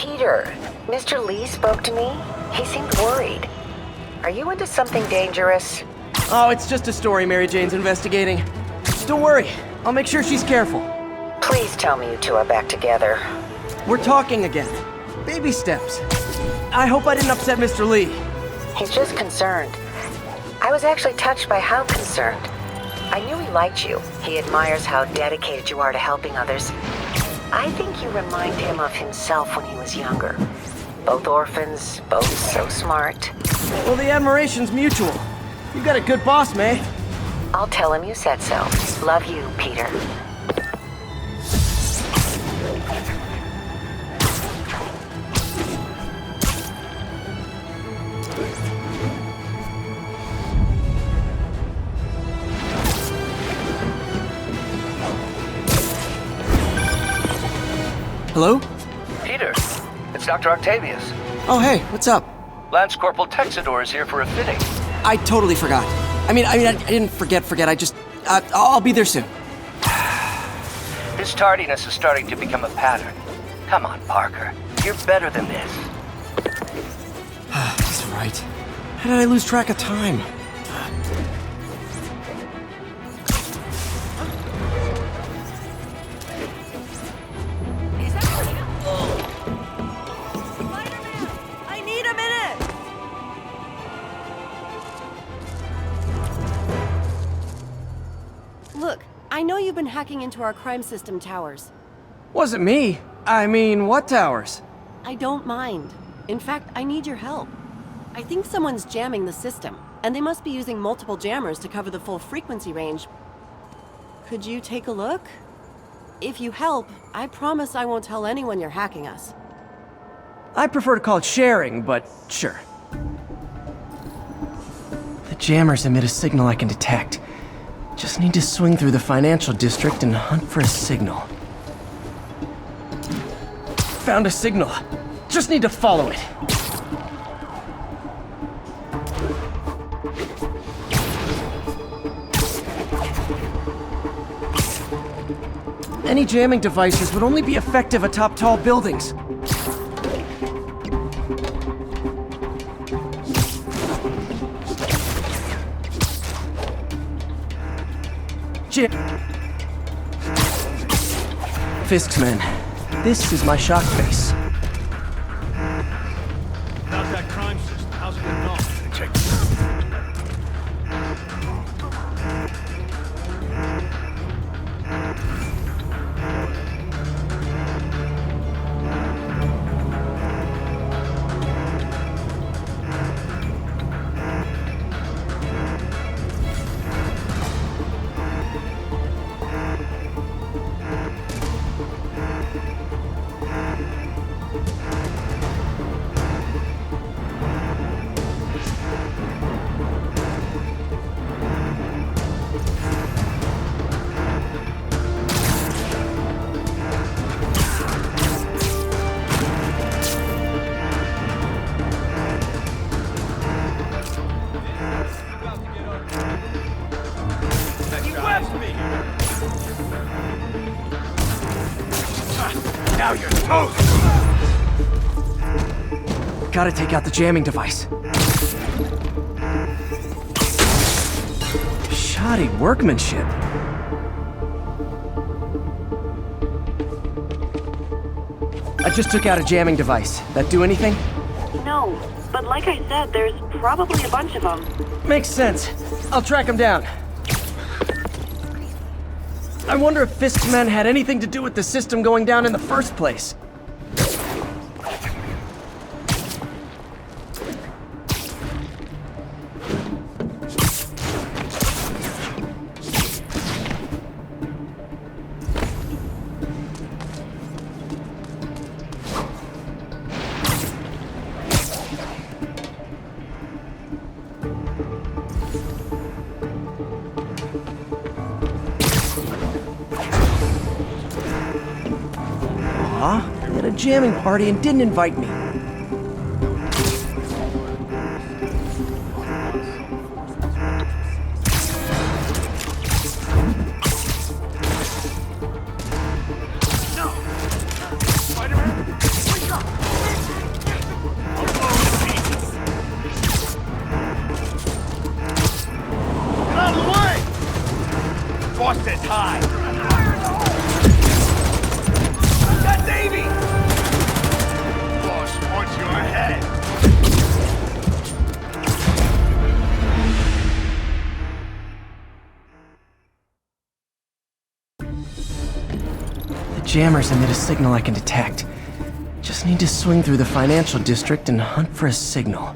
Peter, Mr. Lee spoke to me. He seemed worried. Are you into something dangerous? Oh, it's just a story Mary Jane's investigating. Don't worry, I'll make sure she's careful. Please tell me you two are back together. We're talking again. Baby steps. I hope I didn't upset Mr. Lee. He's just concerned. I was actually touched by how concerned. I knew he liked you. He admires how dedicated you are to helping others. I think you remind him of himself when he was younger. Both orphans, both so smart. Well, the admiration's mutual. You got a good boss, May. I'll tell him you said so. Love you, Peter. Hello? Peter, it's Dr. Octavius. Oh, hey, what's up? Lance Corporal Texador is here for a fitting. I totally forgot. I didn't forget. I'll be there soon. His tardiness is starting to become a pattern. Come on, Parker. You're better than this. That's right. How did I lose track of time? Look, I know you've been hacking into our crime system towers. Wasn't me. I mean, what towers? I don't mind. In fact, I need your help. I think someone's jamming the system, and they must be using multiple jammers to cover the full frequency range. Could you take a look? If you help, I promise I won't tell anyone you're hacking us. I prefer to call it sharing, but sure. The jammers emit a signal I can detect. Just need to swing through the financial district and hunt for a signal. Found a signal. Just need to follow it. Any jamming devices would only be effective atop tall buildings. Fisk's men. This is my shock face. How's that crime system? How's it going on? Check. Now you're toast! Gotta take out the jamming device. Shoddy workmanship. I just took out a jamming device. That do anything? No, but like I said, there's probably a bunch of them. Makes sense. I'll track him down. I wonder if Fisk's men had anything to do with the system going down in the first place. They had a jamming party and didn't invite me. The jammers emit a signal I can detect. Just need to swing through the financial district and hunt for a signal.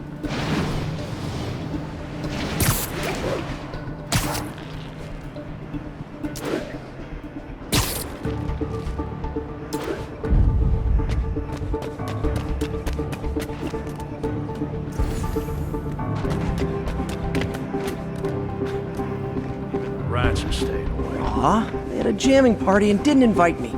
Rats are staying away. Aw, they had a jamming party and didn't invite me.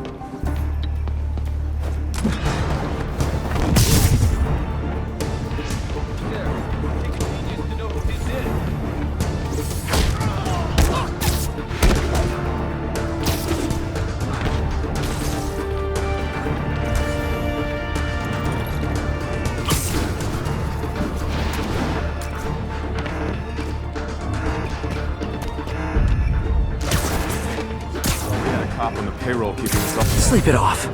Cop on the payroll keeping us up. Sleep it off.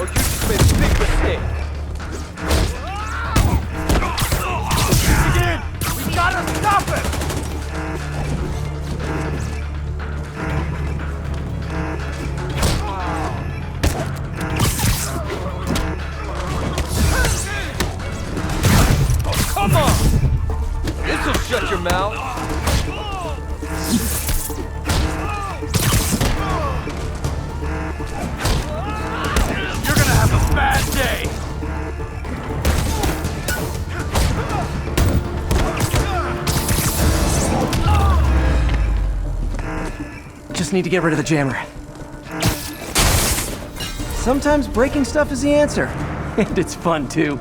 Or you just made a big mistake. Again! We gotta stop it! Come on! This'll shut your mouth. You're gonna have a bad day! Just need to get rid of the jammer. Sometimes breaking stuff is the answer. And it's fun, too.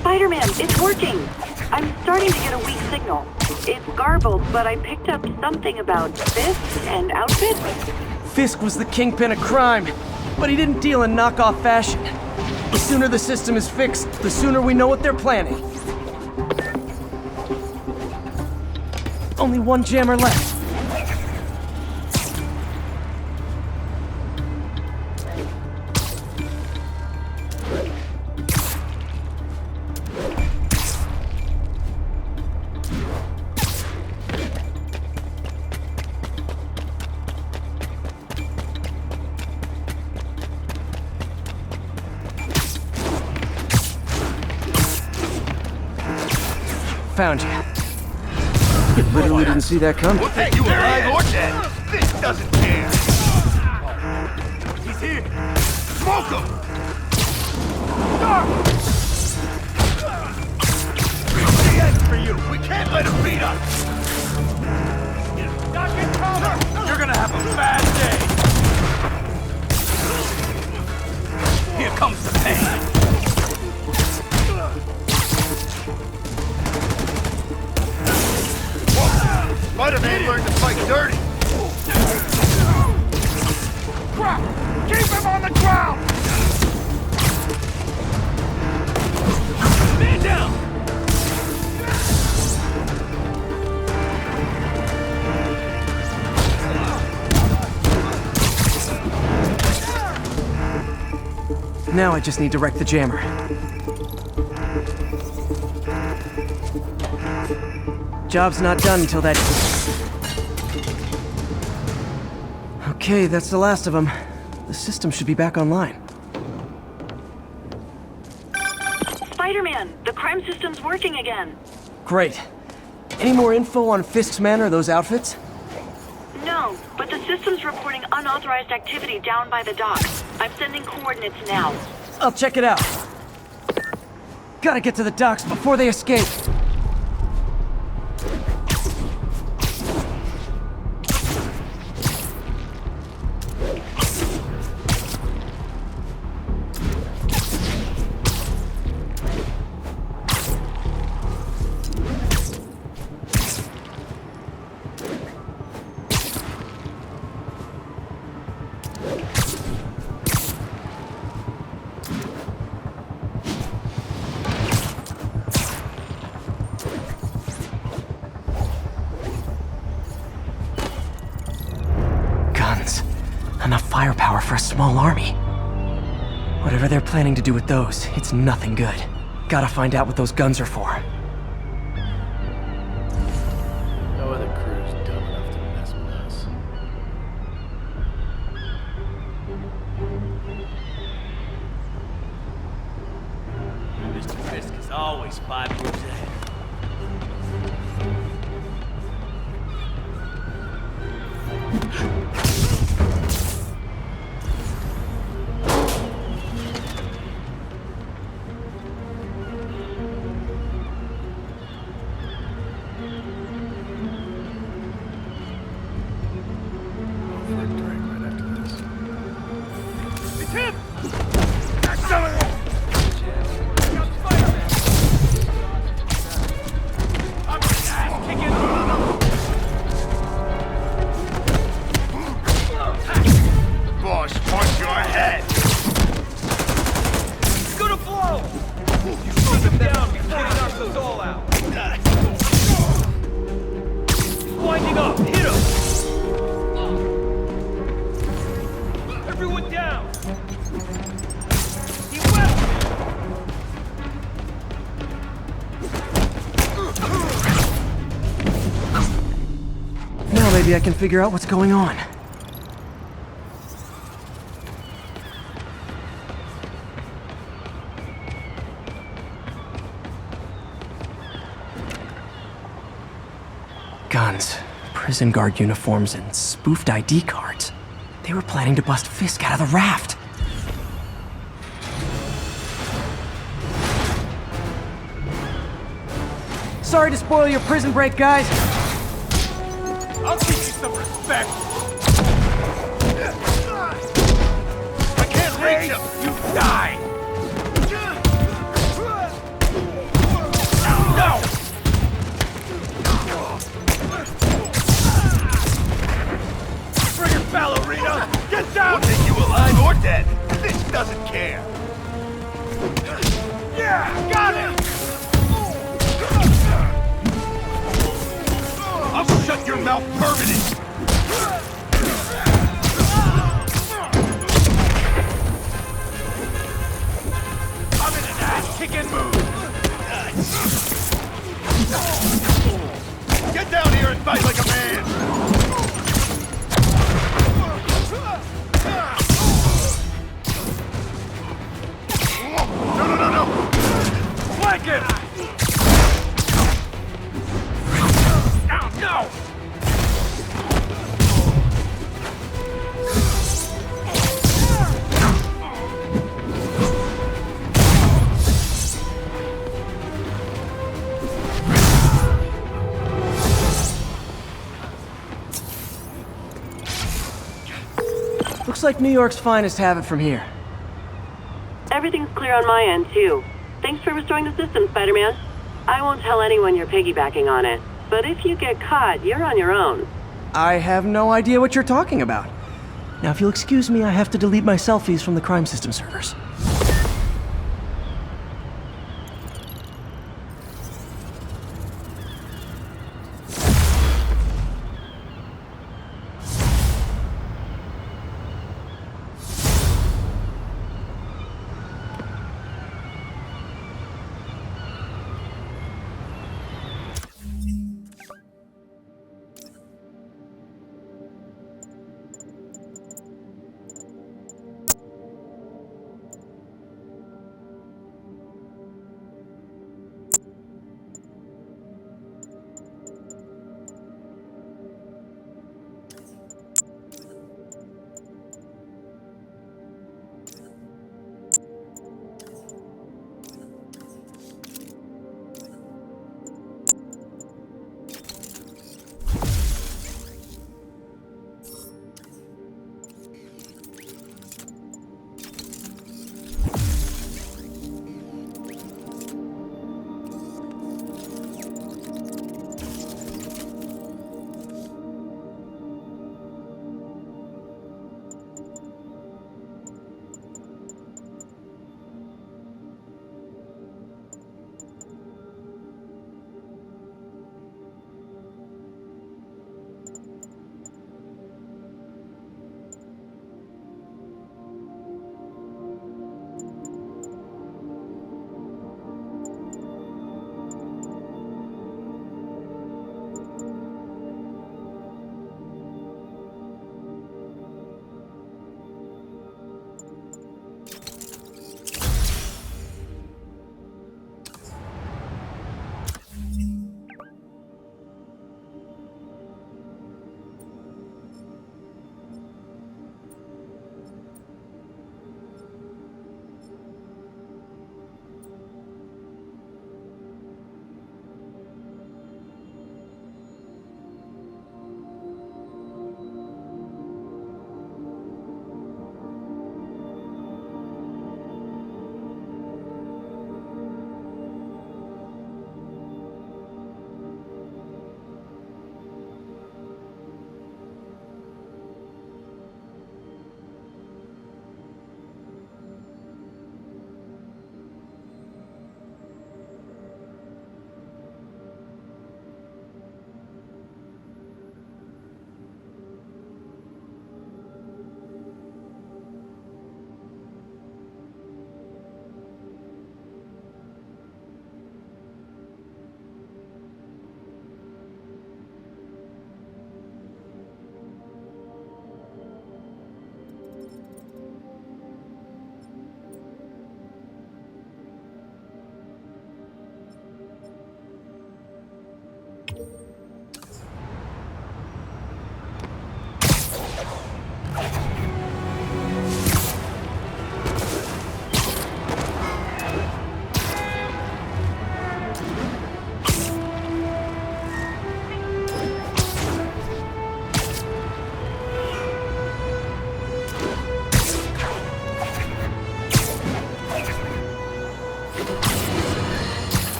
Spider-Man, it's working! I'm starting to get a weak signal. It's garbled, but I picked up something about fists and outfits. Fisk was the kingpin of crime, but he didn't deal in knockoff fashion. The sooner the system is fixed, the sooner we know what they're planning. Only one jammer left. Found you. You literally didn't see that coming. We'll take you alive or dead! This doesn't care! He's here! Smoke him! It's the end for you! We can't let him beat us! You're gonna have a bad day! Here comes the pain! Spider-Man learned to fight dirty! Keep him on the ground! Man down! Now I just need to wreck the jammer. Job's not done until that... Okay, that's the last of them. The system should be back online. Spider-Man, the crime system's working again. Great. Any more info on Fisk's men or those outfits? No, but the system's reporting unauthorized activity down by the docks. I'm sending coordinates now. I'll check it out. Gotta get to the docks before they escape. Enough firepower for a small army. Whatever they're planning to do with those, it's nothing good. Gotta find out what those guns are for. No other crew's dumb enough to mess with us. Mr. Risk is always 5 moves ahead. Boss, punch your head! It's gonna blow! You shoot him down before he knocks us all out. He's winding up. Hit him! Everyone down! He wept! Now maybe I can figure out what's going on. Guns, prison guard uniforms, and spoofed ID cards. They were planning to bust Fisk out of the raft. Sorry to spoil your prison break, guys. I'll give you some respect! I can't reach him! You die! No! Bring it, ballerina! Get down! We'll take you alive or dead! This doesn't care! Yeah! Got it! I'll shut your mouth permanent! I'm in an ass-kicking mood! Get down here and fight like a man! No! Flank him! No! Looks like New York's finest have it from here. Everything's clear on my end, too. Thanks for restoring the system, Spider-Man. I won't tell anyone you're piggybacking on it, but if you get caught, you're on your own. I have no idea what you're talking about. Now, if you'll excuse me, I have to delete my selfies from the crime system servers.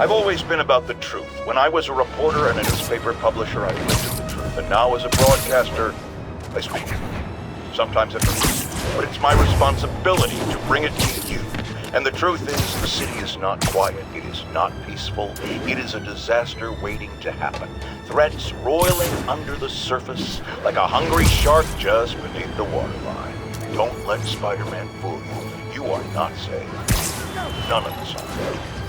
I've always been about the truth. When I was a reporter and a newspaper publisher, I lived the truth. And now as a broadcaster, I speak it. Sometimes it hurts, but it's my responsibility to bring it to you. And the truth is, the city is not quiet. It is not peaceful. It is a disaster waiting to happen. Threats roiling under the surface like a hungry shark just beneath the waterline. Don't let Spider-Man fool you. You are not safe. None of us are.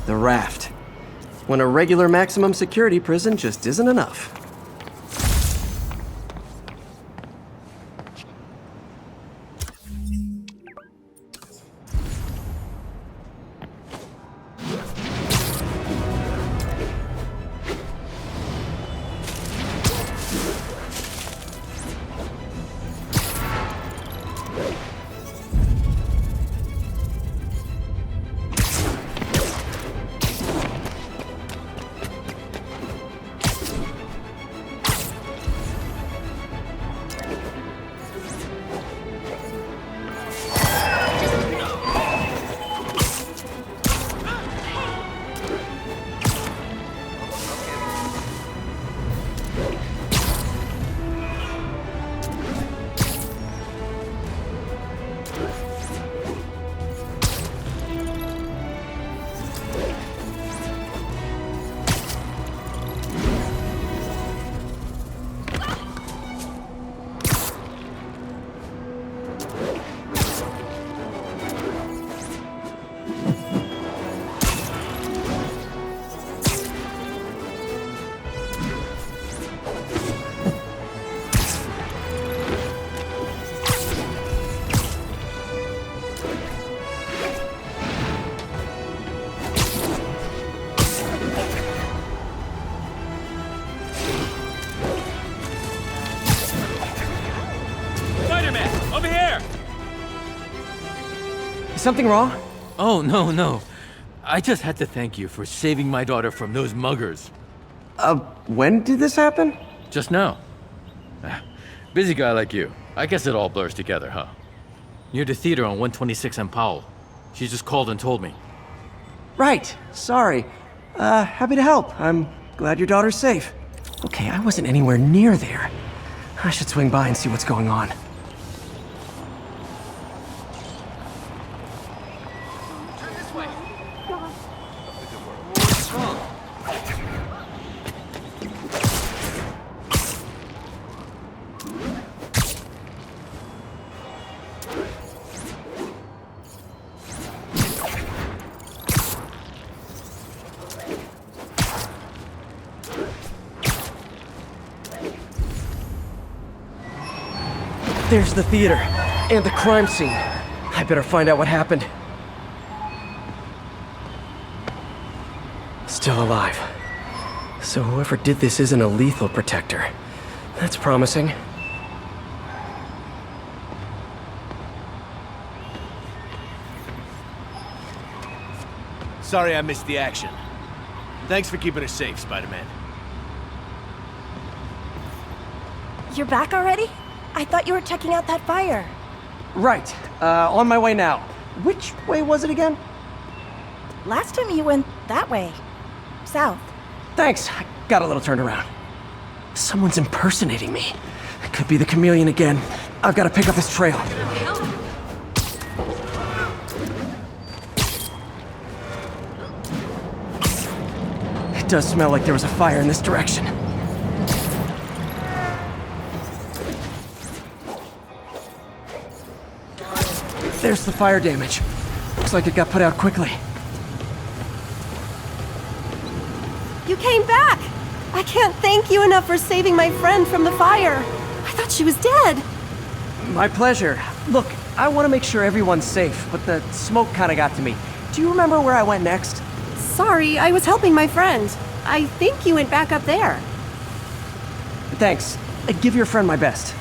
The raft. When a regular maximum security prison just isn't enough. Is something wrong? Oh, no. I just had to thank you for saving my daughter from those muggers. When did this happen? Just now. Busy guy like you. I guess it all blurs together, huh? Near the theater on 126 and Powell. She just called and told me. Right. Sorry. Happy to help. I'm glad your daughter's safe. Okay, I wasn't anywhere near there. I should swing by and see what's going on. There's the theater, and the crime scene. I better find out what happened. Still alive. So whoever did this isn't a lethal protector. That's promising. Sorry I missed the action. Thanks for keeping us safe, Spider-Man. You're back already? I thought you were checking out that fire. Right, on my way now. Which way was it again? Last time you went that way. South. Thanks, I got a little turned around. Someone's impersonating me. It could be the chameleon again. I've got to pick up his trail. It does smell like there was a fire in this direction. There's the fire damage. Looks like it got put out quickly. You came back! I can't thank you enough for saving my friend from the fire. I thought she was dead. My pleasure. Look, I want to make sure everyone's safe, but the smoke kind of got to me. Do you remember where I went next? Sorry, I was helping my friend. I think you went back up there. Thanks. Give your friend my best.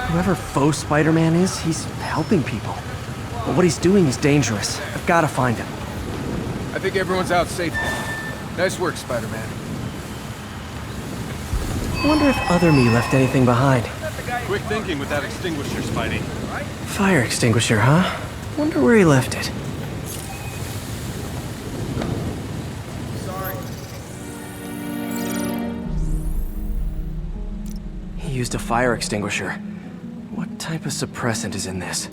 Whoever faux Spider-Man is, he's helping people. But what he's doing is dangerous. I've got to find him. I think everyone's out safe. Nice work, Spider-Man. I wonder if other me left anything behind. Quick thinking with that extinguisher, Spidey. Fire extinguisher, huh? Wonder where he left it. He used a fire extinguisher. What type of suppressant is in this?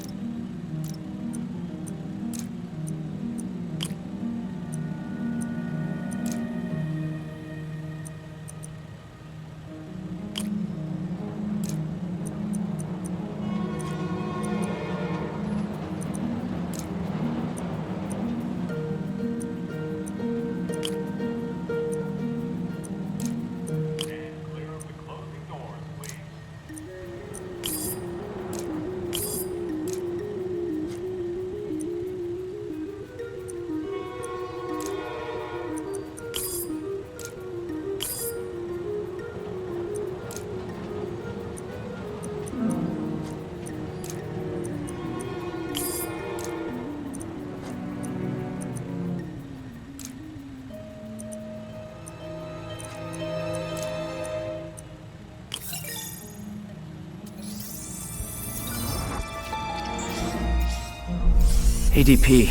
ADP.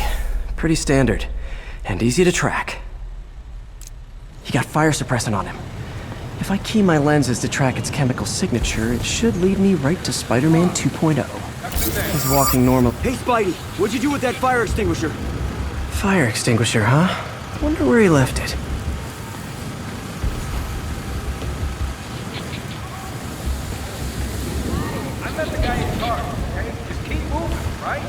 Pretty standard. And easy to track. He got fire suppressant on him. If I key my lenses to track its chemical signature, it should lead me right to Spider-Man 2.0. He's walking normal. Hey, Spidey, what'd you do with that fire extinguisher? Fire extinguisher, huh? Wonder where he left it. I met the guy in charge, okay? Just keep moving, right?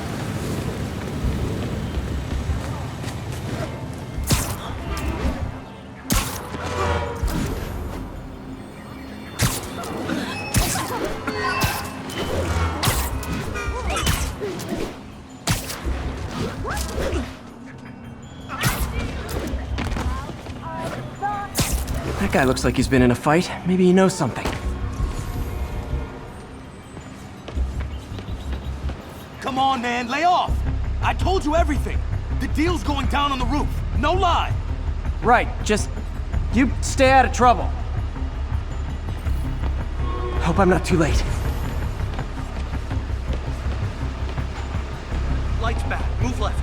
That guy looks like he's been in a fight. Maybe he knows something. Come on, man, lay off! I told you everything! The deal's going down on the roof, no lie! Right, just... you stay out of trouble. Hope I'm not too late. Lights back, move left.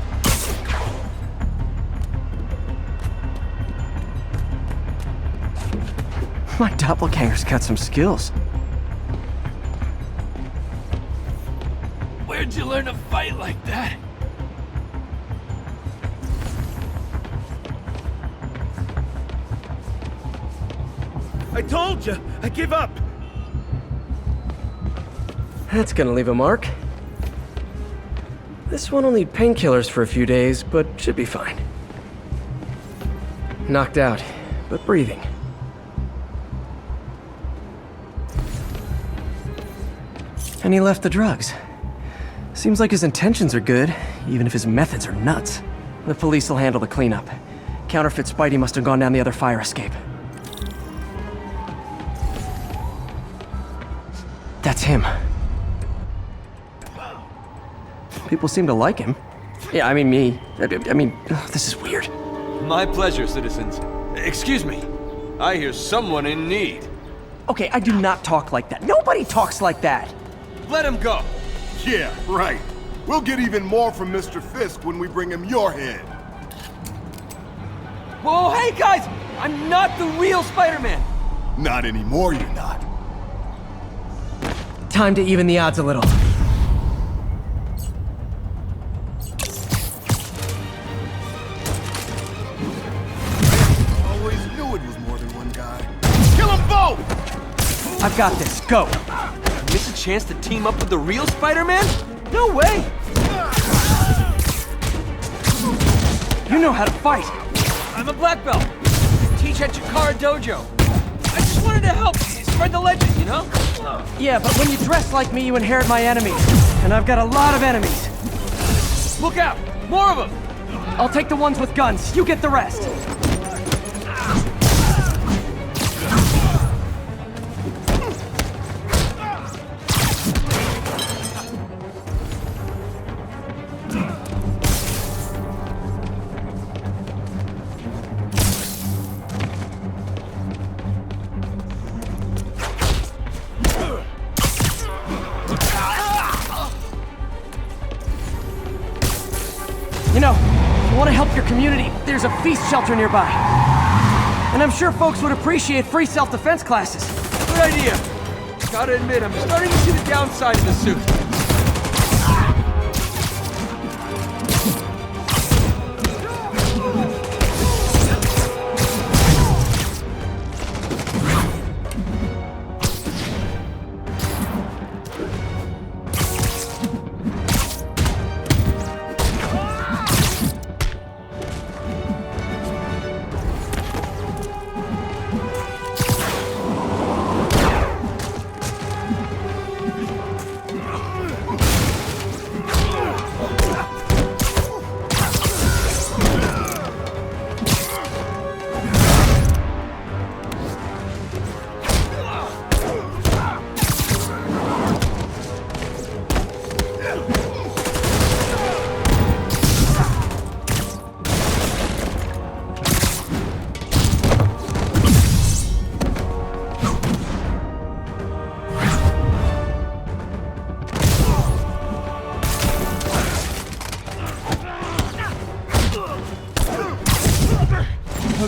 My doppelganger's got some skills. Where'd you learn to fight like that? I told you! I give up! That's gonna leave a mark. This one will need painkillers for a few days, but should be fine. Knocked out, but breathing. And he left the drugs. Seems like his intentions are good, even if his methods are nuts. The police will handle the cleanup. Counterfeit Spidey must have gone down the other fire escape. That's him. People seem to like him. Yeah, I mean me. I mean, this is weird. My pleasure, citizens. Excuse me. I hear someone in need. Okay, I do not talk like that. Nobody talks like that. Let him go. Yeah, right. We'll get even more from Mr. Fisk when we bring him your head. Whoa, hey guys! I'm not the real Spider-Man! Not anymore, you're not. Time to even the odds a little. Always knew it was more than one guy. Kill them both! I've got this. Go. Miss a chance to team up with the real Spider-Man? No way! You know how to fight. I'm a black belt. Teach at Chikara Dojo. I just wanted to help spread the legend, you know? Yeah, but when you dress like me, you inherit my enemies. And I've got a lot of enemies. Look out! More of them! I'll take the ones with guns. You get the rest. You know, if you want to help your community, there's a feast shelter nearby. And I'm sure folks would appreciate free self-defense classes. Good idea. Gotta admit, I'm starting to see the downside of the suit.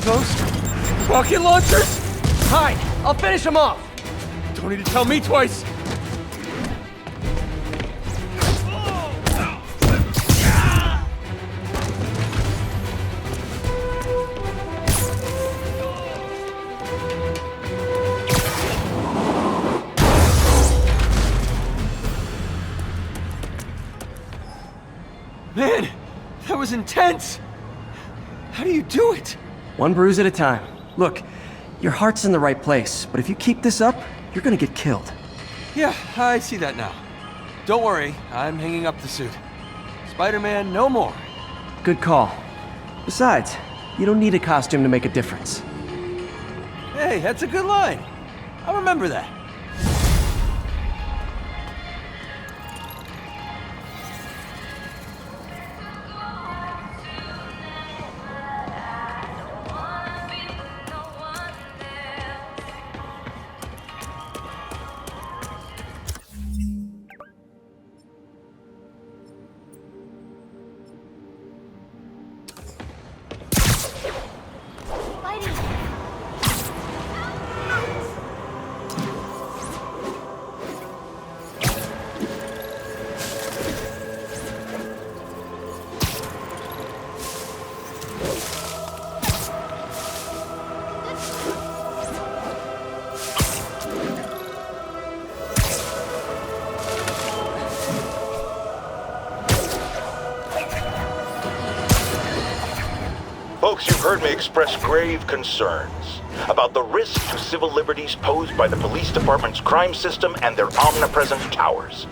Ghost? Rocket launchers? Hide! I'll finish him off! Don't need to tell me twice! Man, that was intense! How do you do it? One bruise at a time. Look, your heart's in the right place, but if you keep this up, you're gonna get killed. Yeah, I see that now. Don't worry, I'm hanging up the suit. Spider-Man, no more. Good call. Besides, you don't need a costume to make a difference. Hey, that's a good line. I'll remember that. Folks, you've heard me express grave concerns about the risk to civil liberties posed by the police department's crime system and their omnipresent towers.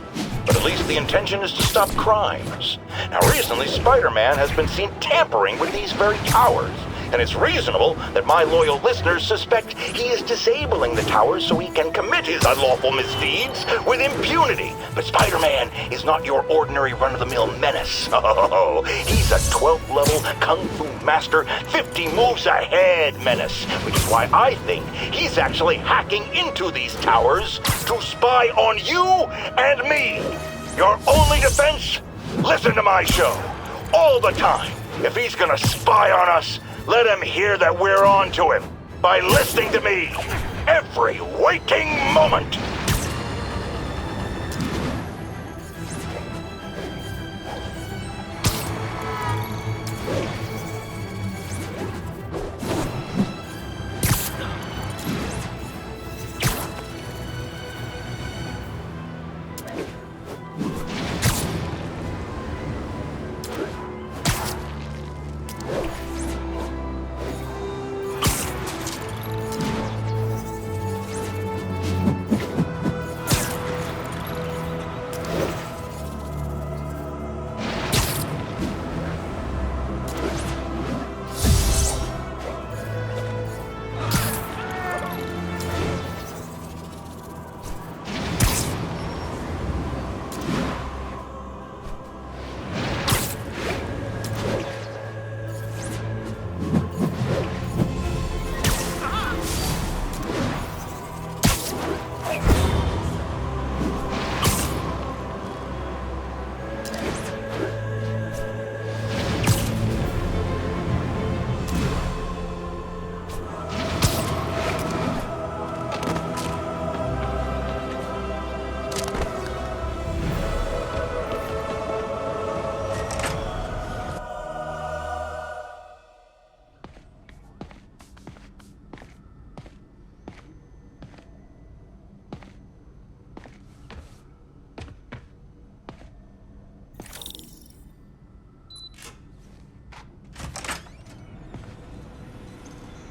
But at least the intention is to stop crimes. Now, recently, Spider-Man has been seen tampering with these very towers. And it's reasonable that my loyal listeners suspect he is disabling the towers so he can commit his unlawful misdeeds with impunity. But Spider-Man is not your ordinary run-of-the-mill menace. Oh, he's a 12th level Kung Fu master, 50 moves ahead menace. Which is why I think he's actually hacking into these towers to spy on you and me. Your only defense? Listen to my show. All the time. If he's gonna spy on us, let him hear that we're on to him by listening to me every waking moment.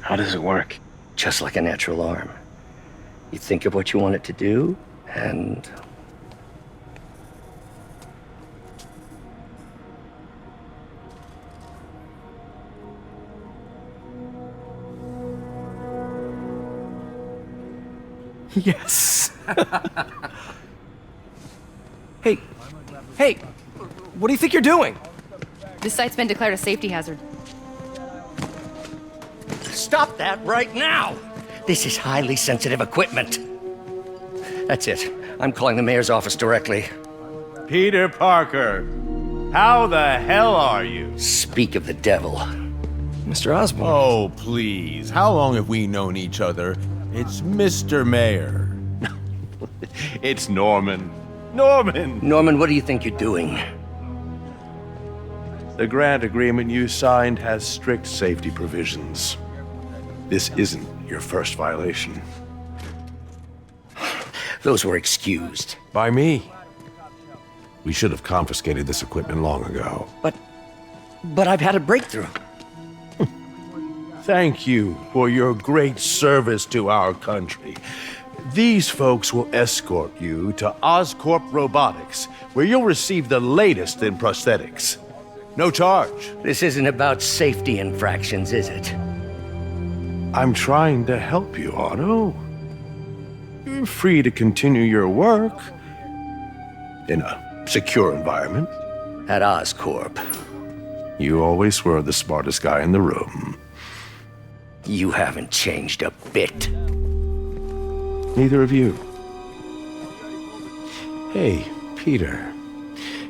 How does it work? Just like a natural arm. You think of what you want it to do, and... Yes! Hey, what do you think you're doing? This site's been declared a safety hazard. Stop that right now! This is highly sensitive equipment. That's it. I'm calling the mayor's office directly. Peter Parker, how the hell are you? Speak of the devil. Mr. Osborn. Oh, please. How long have we known each other? It's Mr. Mayor. It's Norman. Norman, what do you think you're doing? The grant agreement you signed has strict safety provisions. This isn't your first violation. Those were excused. By me. We should have confiscated this equipment long ago. But I've had a breakthrough. Thank you for your great service to our country. These folks will escort you to Oscorp Robotics, where you'll receive the latest in prosthetics. No charge. This isn't about safety infractions, is it? I'm trying to help you, Otto. You're free to continue your work in a secure environment. At Oscorp. You always were the smartest guy in the room. You haven't changed a bit. Neither of you. Hey, Peter.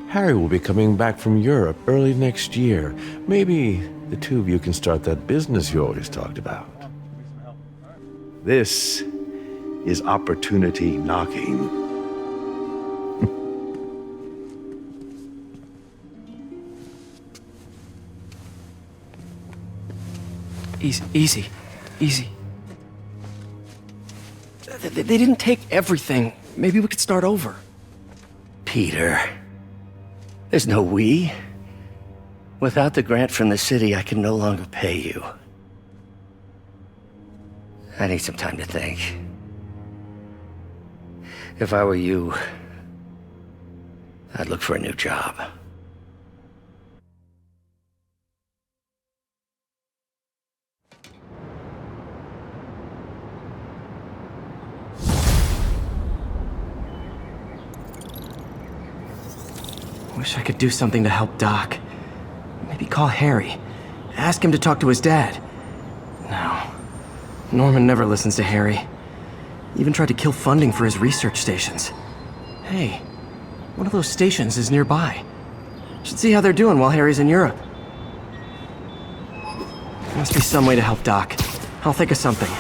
Harry will be coming back from Europe early next year. Maybe the two of you can start that business you always talked about. This is opportunity knocking. Easy. They didn't take everything. Maybe we could start over. Peter, there's no we. Without the grant from the city, I can no longer pay you. I need some time to think. If I were you, I'd look for a new job. Wish I could do something to help Doc. Maybe call Harry. Ask him to talk to his dad. No. Norman never listens to Harry. Even tried to kill funding for his research stations. Hey, one of those stations is nearby. Should see how they're doing while Harry's in Europe. Must be some way to help Doc. I'll think of something.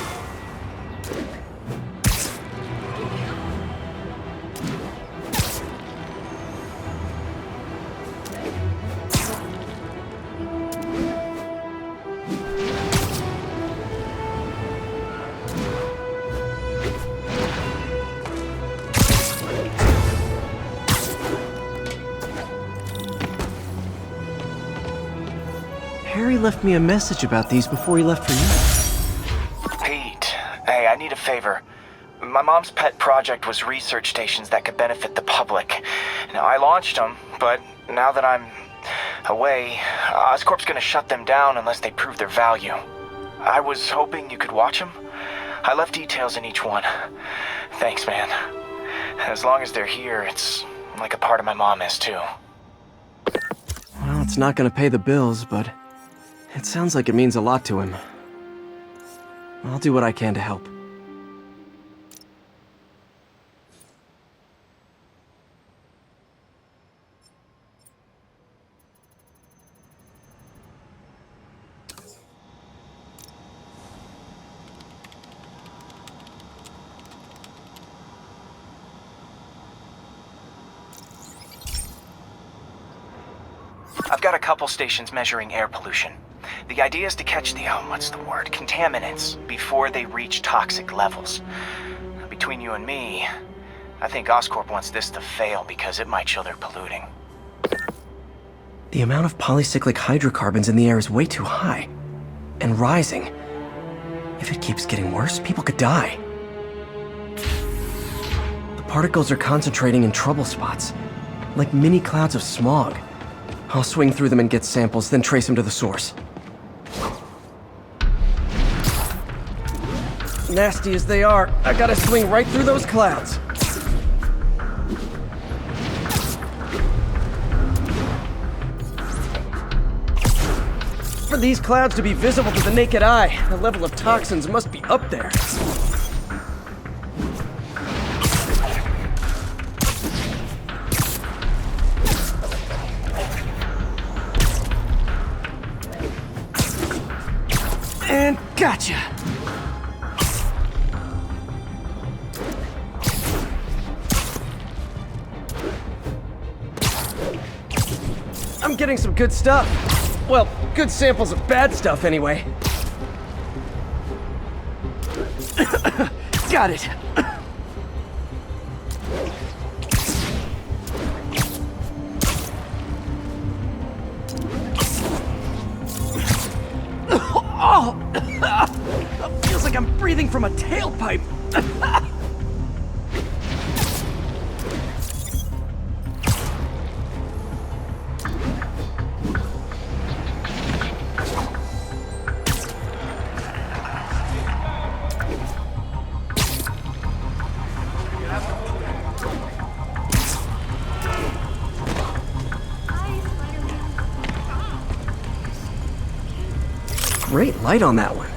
Harry left me a message about these before he left for you. Pete, hey, I need a favor. My mom's pet project was research stations that could benefit the public. Now, I launched them, but now that I'm away, Oscorp's gonna shut them down unless they prove their value. I was hoping you could watch them. I left details in each one. Thanks, man. As long as they're here, it's like a part of my mom is, too. Well, it's not gonna pay the bills, but it sounds like it means a lot to him. I'll do what I can to help. I've got a couple stations measuring air pollution. The idea is to catch the, contaminants before they reach toxic levels. Between you and me, I think Oscorp wants this to fail because it might show they're polluting. The amount of polycyclic hydrocarbons in the air is way too high. And rising. If it keeps getting worse, people could die. The particles are concentrating in trouble spots, like mini clouds of smog. I'll swing through them and get samples, then trace them to the source. Nasty as they are, I gotta swing right through those clouds. For these clouds to be visible to the naked eye, the level of toxins must be up there. And gotcha! I'm getting some good stuff. Well, good samples of bad stuff anyway. Got it. Oh! Feels like I'm breathing from a tailpipe. Great light on that one.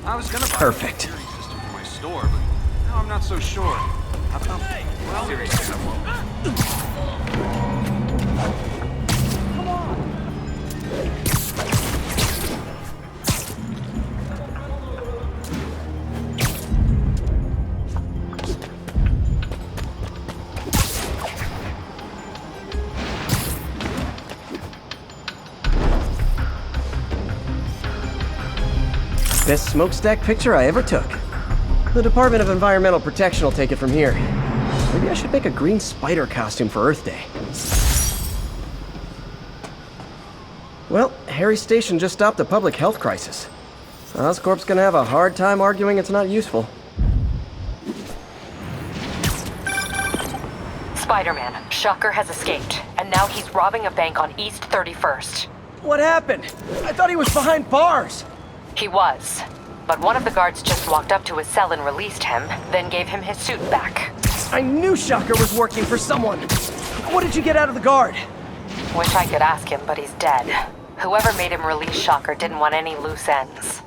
I was gonna buy Perfect. a security system for my store, but now I'm not so sure. How about well, seriously, I won't. Come on. best smokestack picture I ever took. The Department of Environmental Protection will take it from here. Maybe I should make a green spider costume for Earth Day. Well, Harry Station just stopped a public health crisis. Oscorp's gonna have a hard time arguing it's not useful. Spider-Man, Shocker has escaped, and now he's robbing a bank on East 31st. What happened? I thought he was behind bars. He was, but one of the guards just walked up to his cell and released him, then gave him his suit back. I knew Shocker was working for someone. What did you get out of the guard? Wish I could ask him, but he's dead. Whoever made him release Shocker didn't want any loose ends.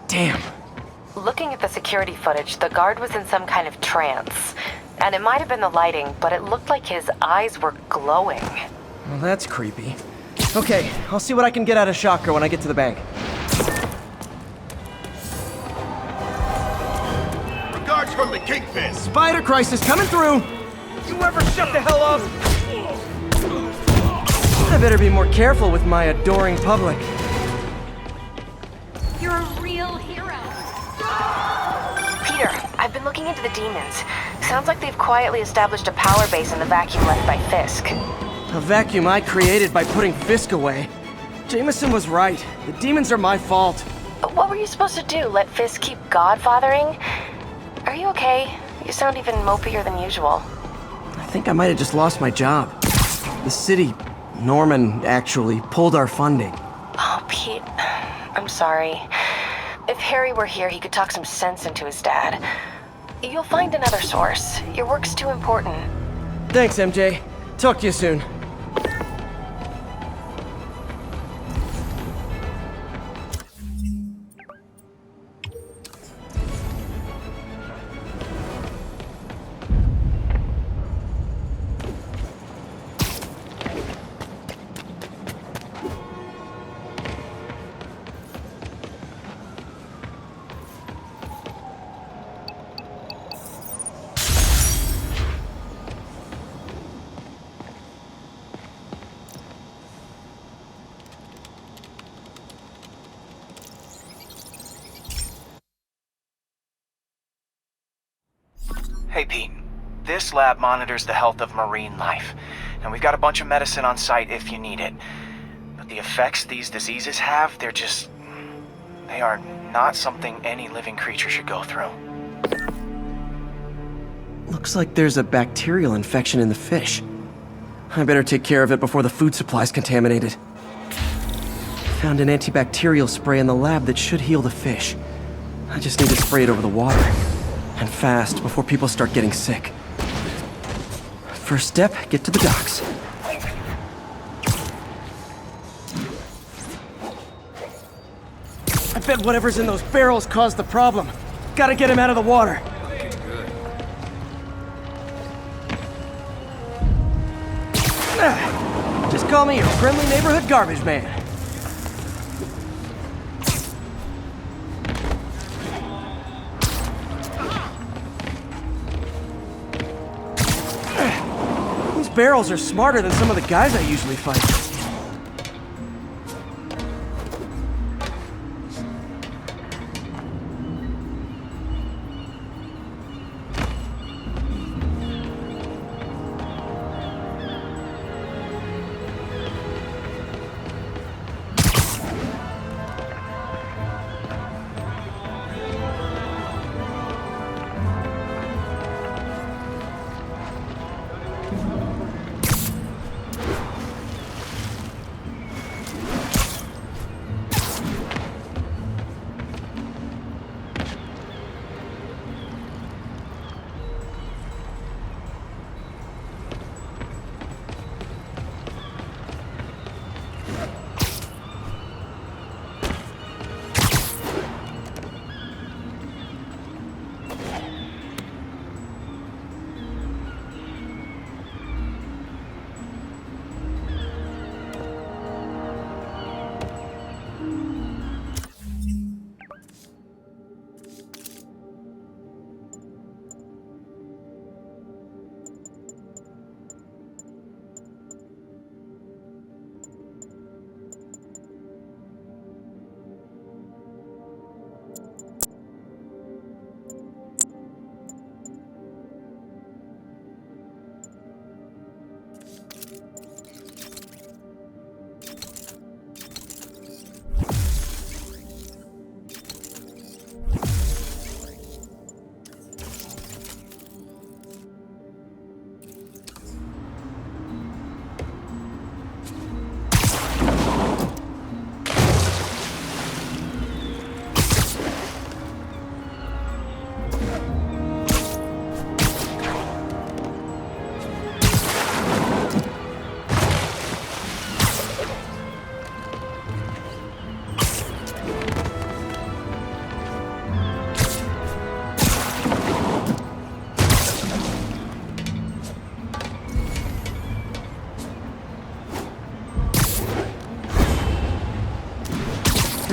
Damn. Looking at the security footage, the guard was in some kind of trance. And it might have been the lighting, but it looked like his eyes were glowing. Well, that's creepy. Okay, I'll see what I can get out of Shocker when I get to the bank. Regards from the Kingpin. Spider crisis coming through! You ever shut the hell up? I better be more careful with my adoring public. You're a real hero. Peter, I've been looking into the demons. Sounds like they've quietly established a power base in the vacuum left by Fisk. A vacuum I created by putting Fisk away. Jameson was right. The demons are my fault. What were you supposed to do? Let Fisk keep godfathering? Are you okay? You sound even mopier than usual. I think I might have just lost my job. The city, Norman, actually, pulled our funding. Oh, Pete. I'm sorry. If Harry were here, he could talk some sense into his dad. You'll find another source. Your work's too important. Thanks, MJ. Talk to you soon. Hey Pete, this lab monitors the health of marine life, and we've got a bunch of medicine on site if you need it. But the effects these diseases have, they are not something any living creature should go through. Looks like there's a bacterial infection in the fish. I better take care of it before the food supply's contaminated. Found an antibacterial spray in the lab that should heal the fish. I just need to spray it over the water. And fast, before people start getting sick. First step, get to the docks. I bet whatever's in those barrels caused the problem. Gotta get him out of the water. Just call me your friendly neighborhood garbage man. These barrels are smarter than some of the guys I usually fight.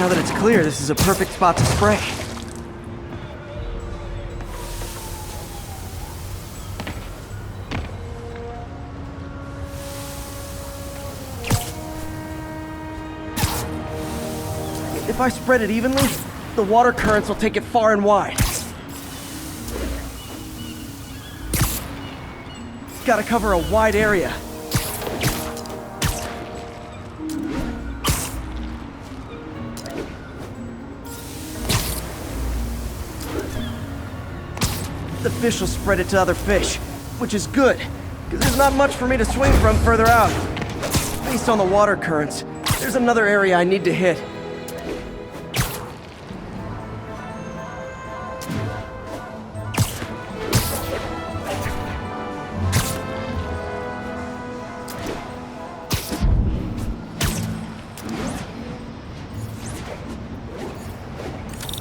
Now that it's clear, this is a perfect spot to spray. If I spread it evenly, the water currents will take it far and wide. Gotta cover a wide area. The fish will spread it to other fish, which is good, because there's not much for me to swing from further out. Based on the water currents, there's another area I need to hit.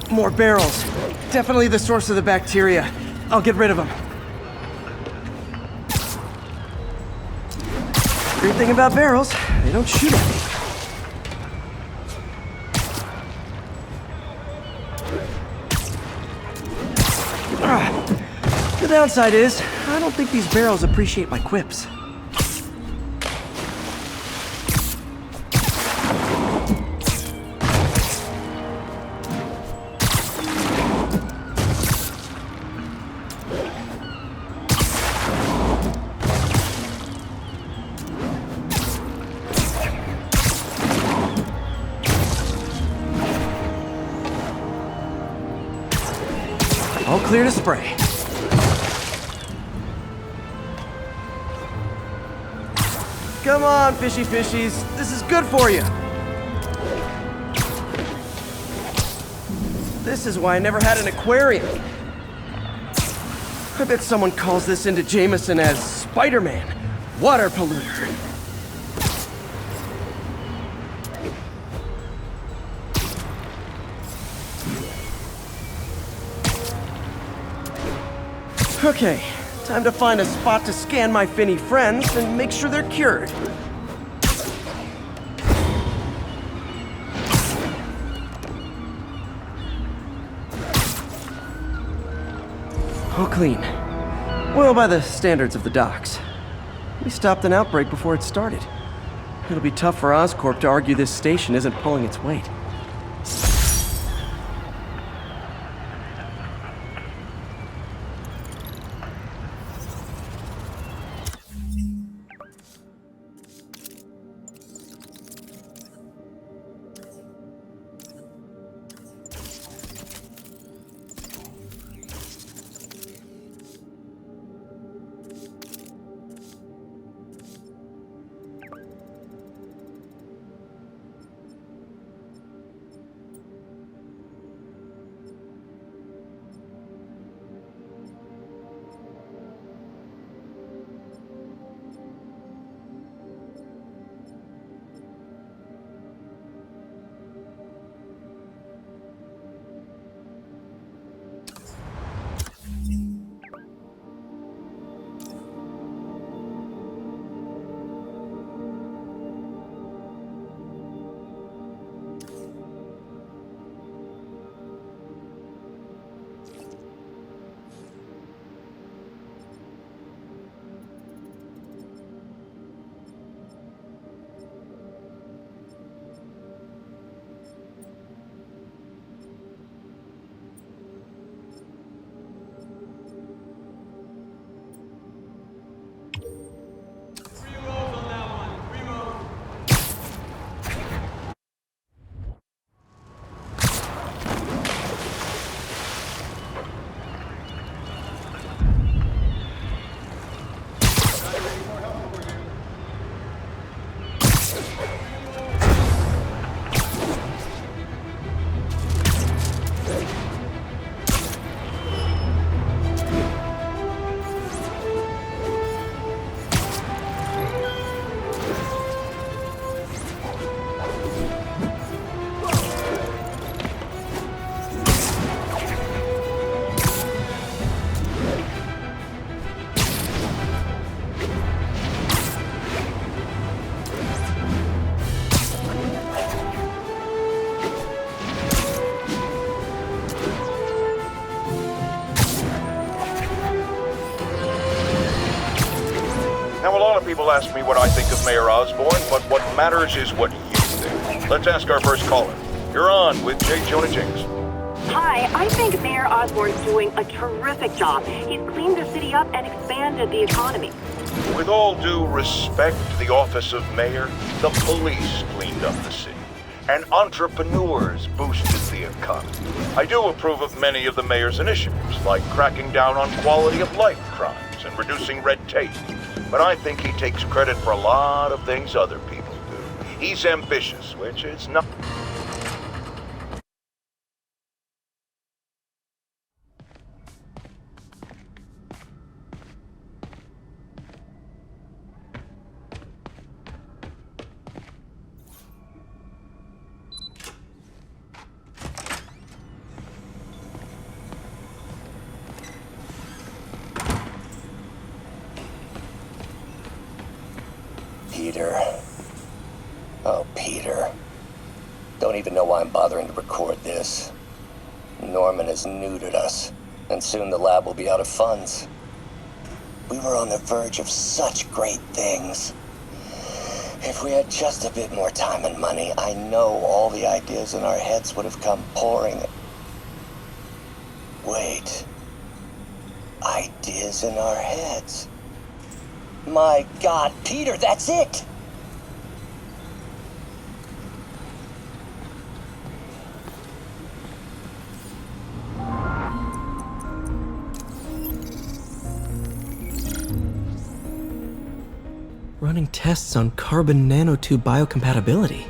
More barrels. Definitely the source of the bacteria. I'll get rid of them. Great thing about barrels, they don't shoot at me. The downside is, I don't think these barrels appreciate my quips. All clear to spray. Come on, fishy fishies. This is good for you. This is why I never had an aquarium. I bet someone calls this into Jameson as Spider-Man, water polluter. Okay, time to find a spot to scan my finny friends and make sure they're cured. All clean. Well, by the standards of the docks. We stopped an outbreak before it started. It'll be tough for Oscorp to argue this station isn't pulling its weight. of people ask me what I think of Mayor Osborn, but what matters is what you think. Let's ask our first caller. You're on with J. Jonah James. Hi, I think Mayor Osborn's doing a terrific job. He's cleaned the city up and expanded the economy. With all due respect to the office of mayor, the police cleaned up the city, and entrepreneurs boosted the economy. I do approve of many of the mayor's initiatives, like cracking down on quality of life crimes and reducing red tape. But I think he takes credit for a lot of things other people do. He's ambitious, which is not... Peter. Oh, Peter. Don't even know why I'm bothering to record this. Norman has neutered us, and soon the lab will be out of funds. We were on the verge of such great things. If we had just a bit more time and money, I know all the ideas in our heads would have come pouring. Wait. Ideas in our heads? My God, Peter, that's it! Running tests on carbon nanotube biocompatibility.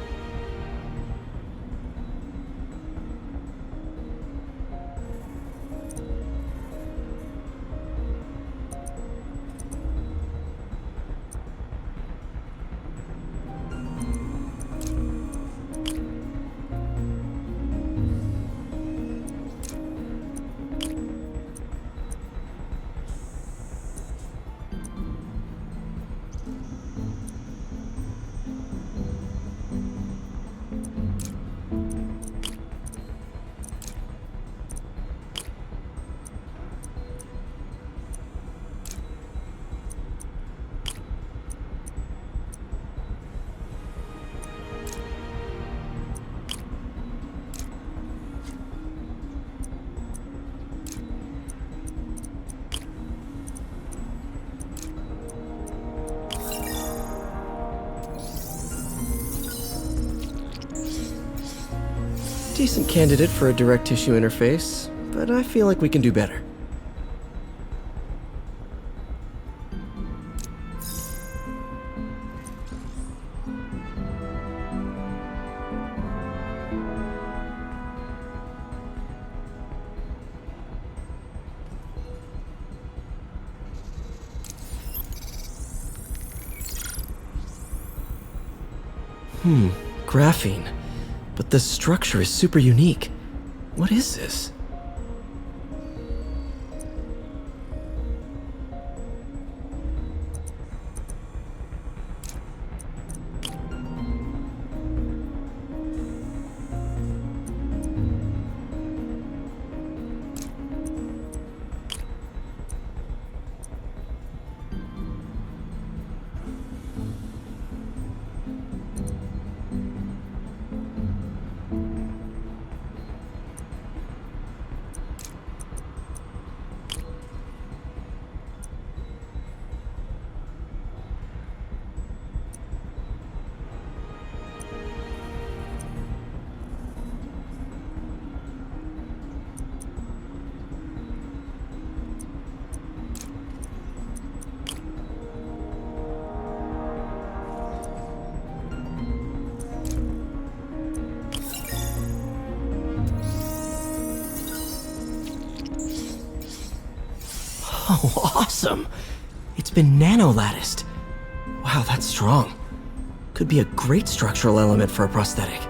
Decent candidate for a direct tissue interface, but I feel like we can do better. Graphene. But the structure is super unique. What is this? Oh, awesome! It's been nano-latticed. Wow, that's strong. Could be a great structural element for a prosthetic.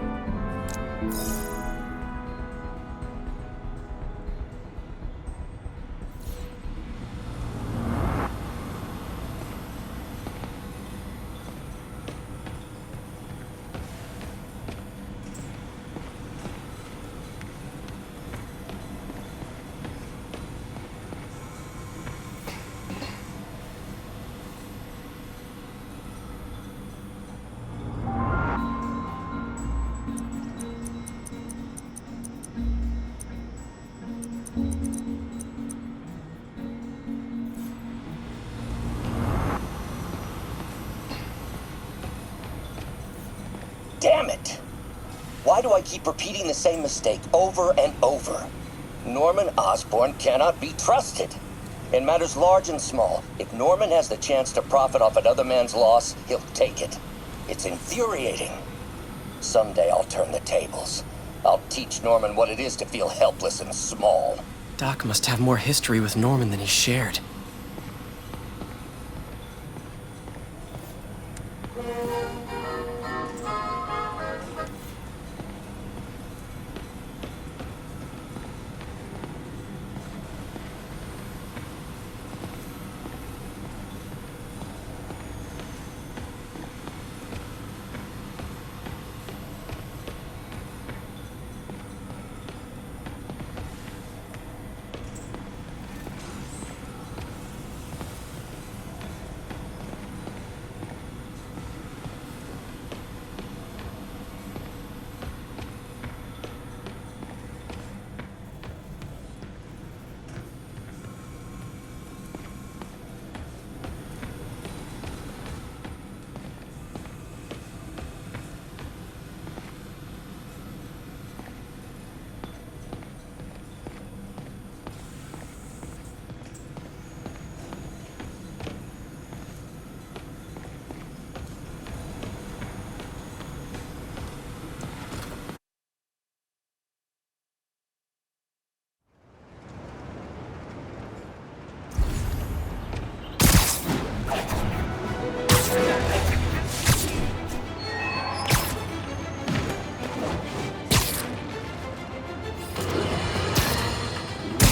do I keep repeating the same mistake over and over? Norman Osborn cannot be trusted. In matters large and small, if Norman has the chance to profit off another man's loss, he'll take it. It's infuriating. Someday I'll turn the tables. I'll teach Norman what it is to feel helpless and small. Doc must have more history with Norman than he shared.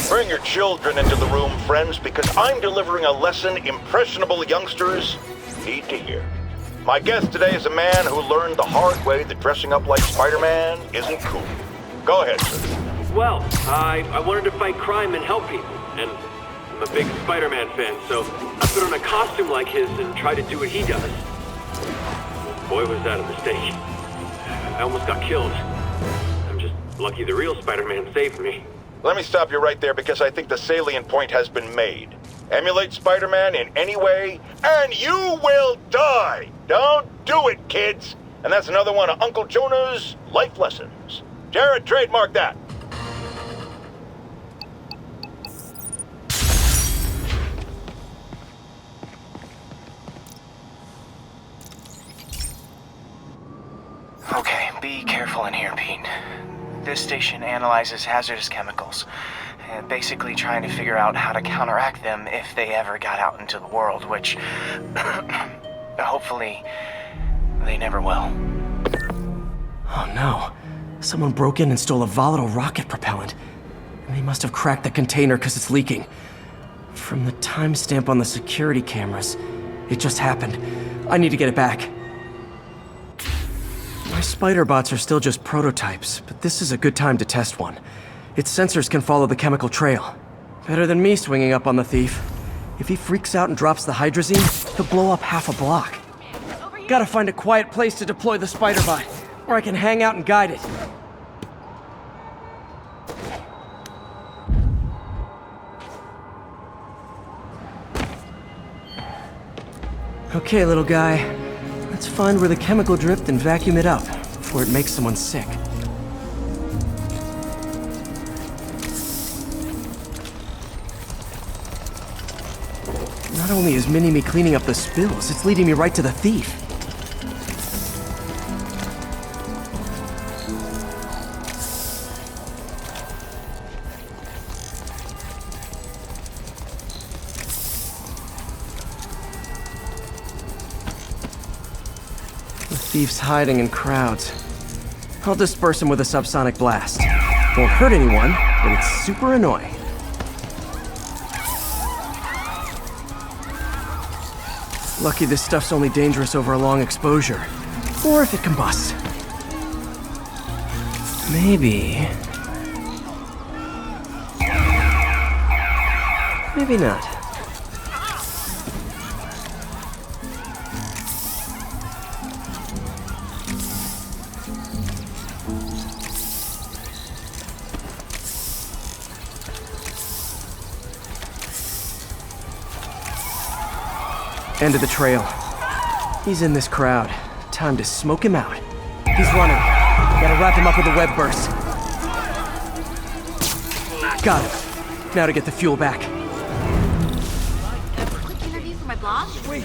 Bring your children into the room, friends, because I'm delivering a lesson impressionable youngsters need to hear. My guest today is a man who learned the hard way that dressing up like Spider-Man isn't cool. Go ahead, sir. Well, I wanted to fight crime and help people, and I'm a big Spider-Man fan, so I put on a costume like his and tried to do what he does. Boy, was that a mistake. I almost got killed. I'm just lucky the real Spider-Man saved me. Let me stop you right there because I think the salient point has been made. Emulate Spider-Man in any way, and you will die! Don't do it, kids! And that's another one of Uncle Jonah's life lessons. Jared, trademark that. Okay, be careful in here, Pete. This station analyzes hazardous chemicals, basically trying to figure out how to counteract them if they ever got out into the world, which hopefully they never will. Oh no. Someone broke in and stole a volatile rocket propellant. And they must have cracked the container because it's leaking. From the timestamp on the security cameras, it just happened. I need to get it back. My spider bots are still just prototypes, but this is a good time to test one. Its sensors can follow the chemical trail. Better than me swinging up on the thief. If he freaks out and drops the hydrazine, he'll blow up half a block. Gotta find a quiet place to deploy the spider bot, where I can hang out and guide it. Okay, little guy. Let's find where the chemical drift and vacuum it up before it makes someone sick. Not only is Mini-Me cleaning up the spills, it's leading me right to the thief. The thief's hiding in crowds. I'll disperse him with a subsonic blast. Won't hurt anyone, but it's super annoying. Lucky this stuff's only dangerous over a long exposure. Or if it combusts. Maybe... maybe not. End of the trail. He's in this crowd. Time to smoke him out. He's running. Gotta wrap him up with a web burst. Got him. Now to get the fuel back. Quick interview for my blog? Wait.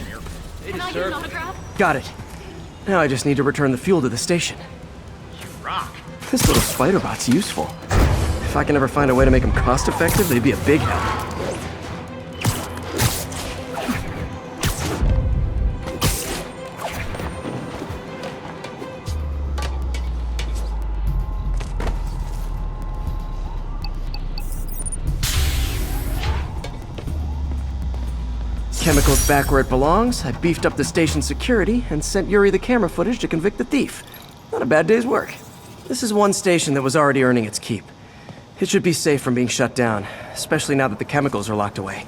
Can I get an autograph? Got it. Now I just need to return the fuel to the station. You rock. This little spider bot's useful. If I can ever find a way to make them cost-effective, they'd be a big help. Chemicals back where it belongs. I beefed up the station's security and sent Yuri the camera footage to convict the thief. Not a bad day's work. This is one station that was already earning its keep. It should be safe from being shut down, especially now that the chemicals are locked away.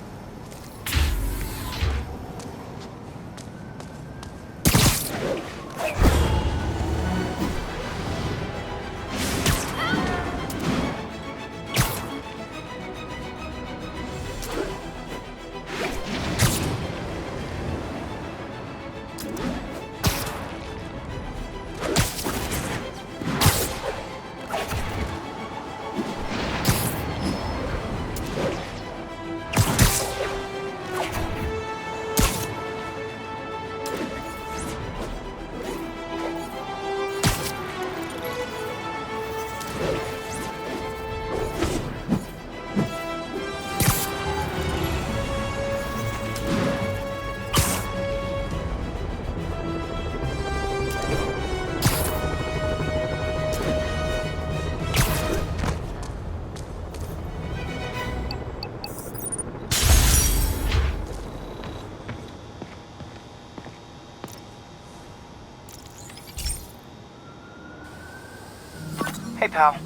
Hey, pal.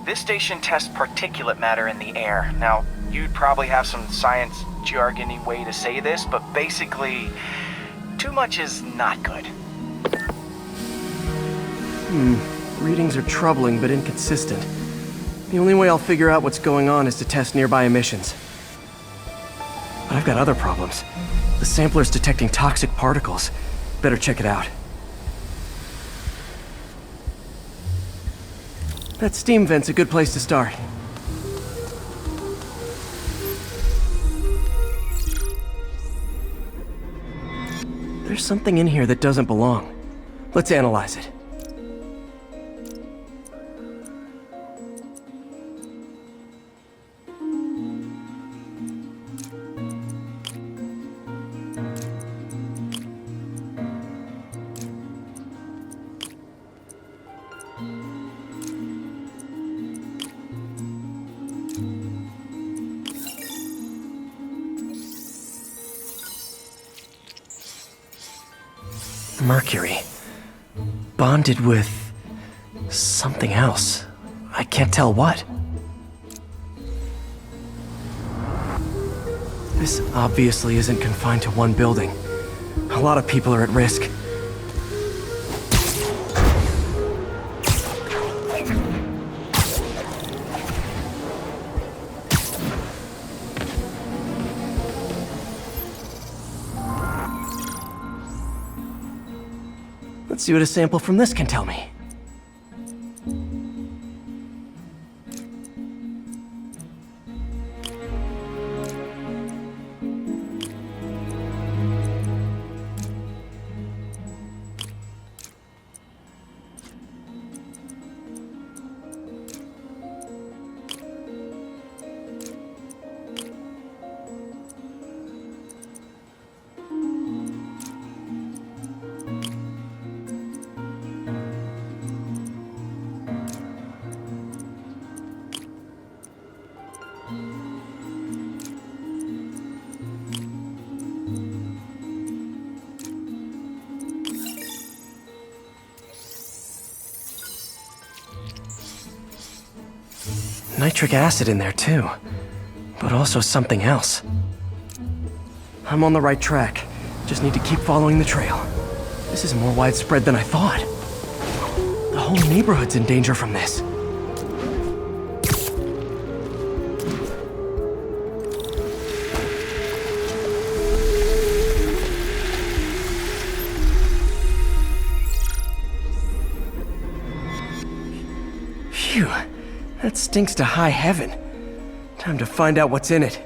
This station tests particulate matter in the air. Now, you'd probably have some science jargony way to say this, but basically, too much is not good. Readings are troubling but inconsistent. The only way I'll figure out what's going on is to test nearby emissions. But I've got other problems. The sampler's detecting toxic particles. Better check it out. That steam vent's a good place to start. There's something in here that doesn't belong. Let's analyze it. Mercury. Bonded with something else. I can't tell what. This obviously isn't confined to one building. A lot of people are at risk. Let's see what a sample from this can tell me. Nitric acid in there too, but also something else. I'm on the right track. Just need to keep following the trail. This is more widespread than I thought. The whole neighborhood's in danger from this. That stinks to high heaven. Time to find out what's in it.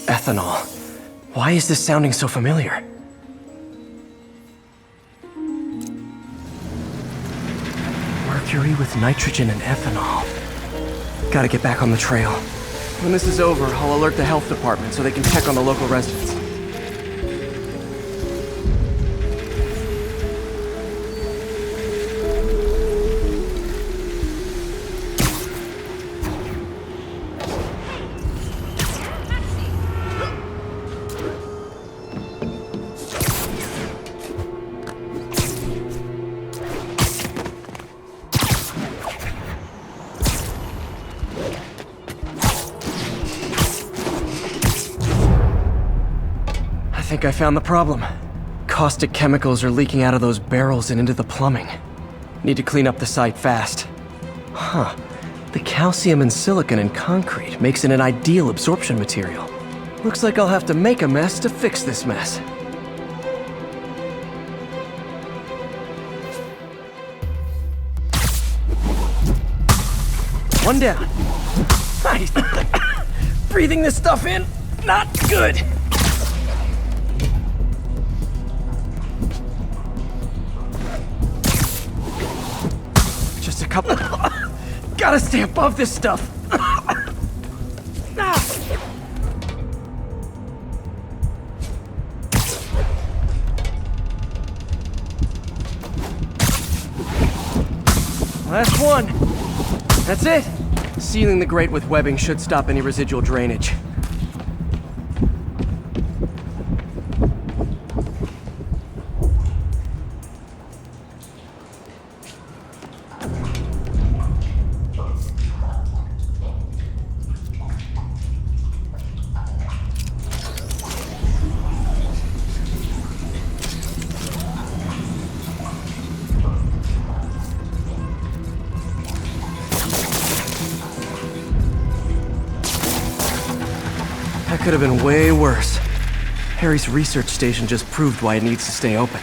Ethanol. Why is this sounding so familiar? Mercury with nitrogen and ethanol. Gotta get back on the trail. When this is over, I'll alert the health department so they can check on the local residents. I think I found the problem. Caustic chemicals are leaking out of those barrels and into the plumbing. Need to clean up the site fast. Huh. The calcium and silicon in concrete makes it an ideal absorption material. Looks like I'll have to make a mess to fix this mess. One down. Nice. Breathing this stuff in, not good. Just a couple. Gotta stay above this stuff. Last one. That's it. Sealing the grate with webbing should stop any residual drainage. That could have been way worse. Harry's research station just proved why it needs to stay open.